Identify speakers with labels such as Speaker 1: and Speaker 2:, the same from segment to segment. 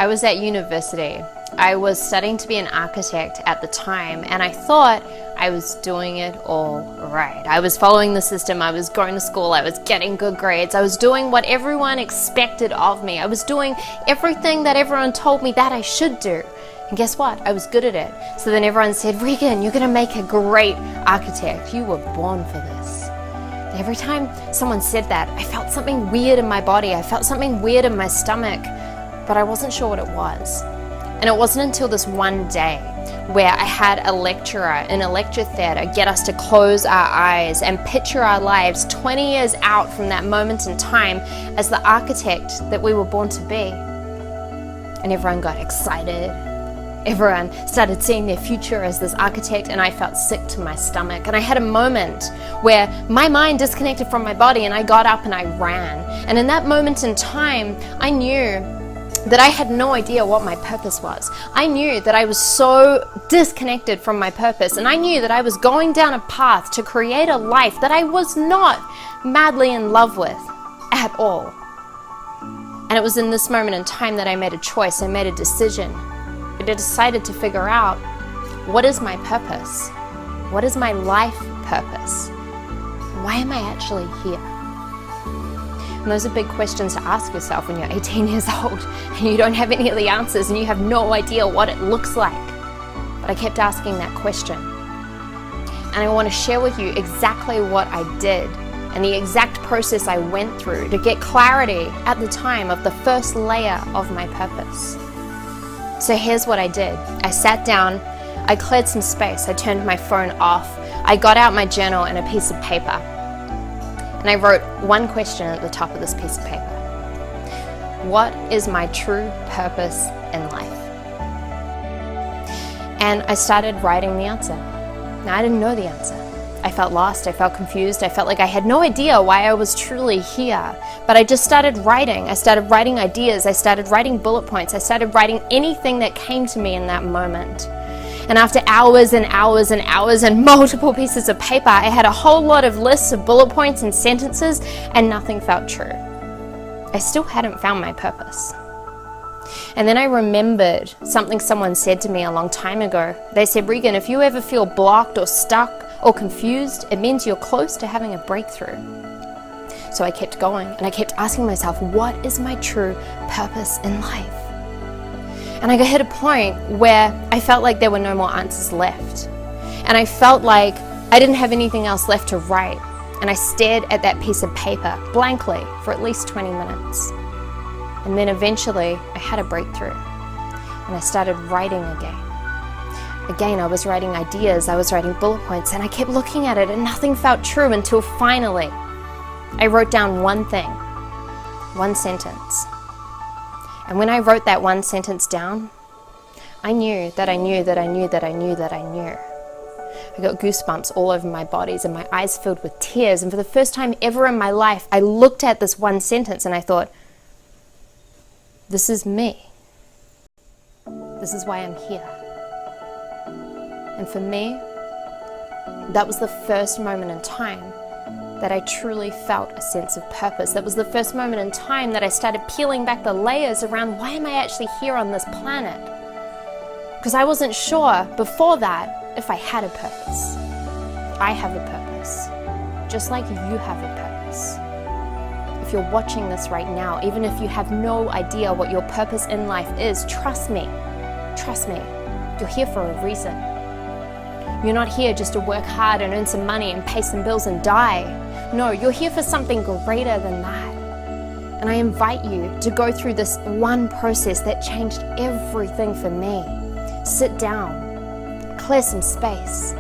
Speaker 1: I was at university. I was studying to be an architect at the time, and I thought I was doing it all right. I was following the system, I was going to school, I was getting good grades, I was doing what everyone expected of me. I was doing everything that everyone told me that I should do. And guess what? I was good at it. So then everyone said, Regan, you're going to make a great architect. You were born for this. And every time someone said that, I felt something weird in my body. I felt something weird in my stomach, but I wasn't sure what it was. And it wasn't until this one day where I had a lecturer in a lecture theatre get us to close our eyes and picture our lives 20 years out from that moment in time as the architect that we were born to be. And everyone got excited. Everyone started seeing their future as this architect, and I felt sick to my stomach. And I had a moment where my mind disconnected from my body, and I got up and I ran. And in that moment in time, I knew that I had no idea what my purpose was. I knew that I was so disconnected from my purpose, and I knew that I was going down a path to create a life that I was not madly in love with at all. And it was in this moment in time that I made a choice, I made a decision. I decided to figure out, what is my purpose? What is my life purpose? Why am I actually here? And those are big questions to ask yourself when you're 18 years old and you don't have any of the answers and you have no idea what it looks like. But I kept asking that question. And I want to share with you exactly what I did and the exact process I went through to get clarity at the time of the first layer of my purpose. So here's what I did. I sat down, I cleared some space, I turned my phone off, I got out my journal and a piece of paper. And I wrote one question at the top of this piece of paper. What is my true purpose in life? And I started writing the answer. Now, I didn't know the answer. I felt lost, I felt confused, I felt like I had no idea why I was truly here. But I just started writing. I started writing ideas, I started writing bullet points, I started writing anything that came to me in that moment. And after hours and hours and hours and multiple pieces of paper, I had a whole lot of lists of bullet points and sentences, and nothing felt true. I still hadn't found my purpose. And then I remembered something someone said to me a long time ago. They said, Regan, if you ever feel blocked or stuck or confused, it means you're close to having a breakthrough. So I kept going and I kept asking myself, what is my true purpose in life? And I hit a point where I felt like there were no more answers left. And I felt like I didn't have anything else left to write. And I stared at that piece of paper blankly for at least 20 minutes. And then eventually I had a breakthrough. And I started writing again. Again, I was writing ideas, I was writing bullet points, and I kept looking at it and nothing felt true until finally I wrote down one thing, one sentence. And when I wrote that one sentence down, I knew that I knew that I knew that I knew that I knew. I got goosebumps all over my bodies and my eyes filled with tears. And for the first time ever in my life, I looked at this one sentence and I thought, this is me. This is why I'm here. And for me, that was the first moment in time that I truly felt a sense of purpose. That was the first moment in time that I started peeling back the layers around, why am I actually here on this planet? Because I wasn't sure before that if I had a purpose. I have a purpose, just like you have a purpose. If you're watching this right now, even if you have no idea what your purpose in life is, trust me, you're here for a reason. You're not here just to work hard and earn some money and pay some bills and die. No, you're here for something greater than that. And I invite you to go through this one process that changed everything for me. Sit down, clear some space,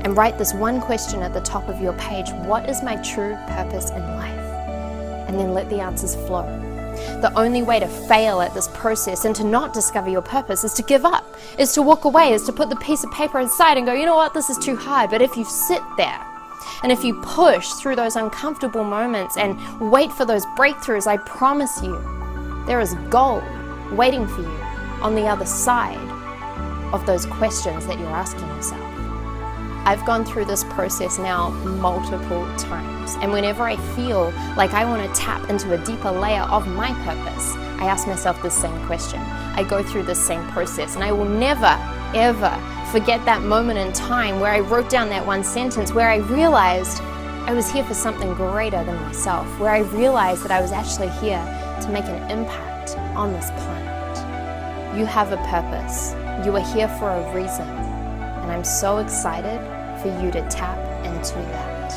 Speaker 1: and write this one question at the top of your page. What is my true purpose in life? And then let the answers flow. The only way to fail at this process and to not discover your purpose is to give up, is to walk away, is to put the piece of paper aside and go, you know what, this is too hard. But if you sit there and if you push through those uncomfortable moments and wait for those breakthroughs, I promise you, there is gold waiting for you on the other side of those questions that you're asking yourself. I've gone through this process now multiple times, and whenever I feel like I want to tap into a deeper layer of my purpose, I ask myself the same question. I go through the same process, and I will never, ever forget that moment in time where I wrote down that one sentence, where I realized I was here for something greater than myself, where I realized that I was actually here to make an impact on this planet. You have a purpose. You are here for a reason, and I'm so excited for you to tap into that.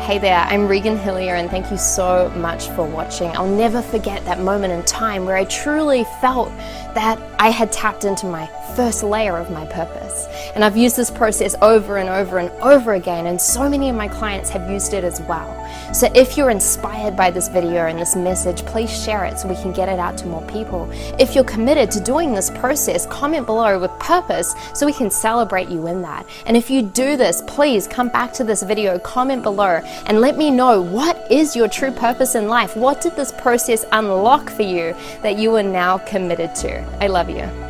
Speaker 1: Hey there, I'm Regan Hillyer, and thank you so much for watching. I'll never forget that moment in time where I truly felt that I had tapped into my first layer of my purpose. And I've used this process over and over and over again, and so many of my clients have used it as well. So if you're inspired by this video and this message, please share it so we can get it out to more people. If you're committed to doing this process, comment below with purpose so we can celebrate you in that. And if you do this, please come back to this video, comment below, and let me know, what is your true purpose in life? What did this process unlock for you that you are now committed to? I love you.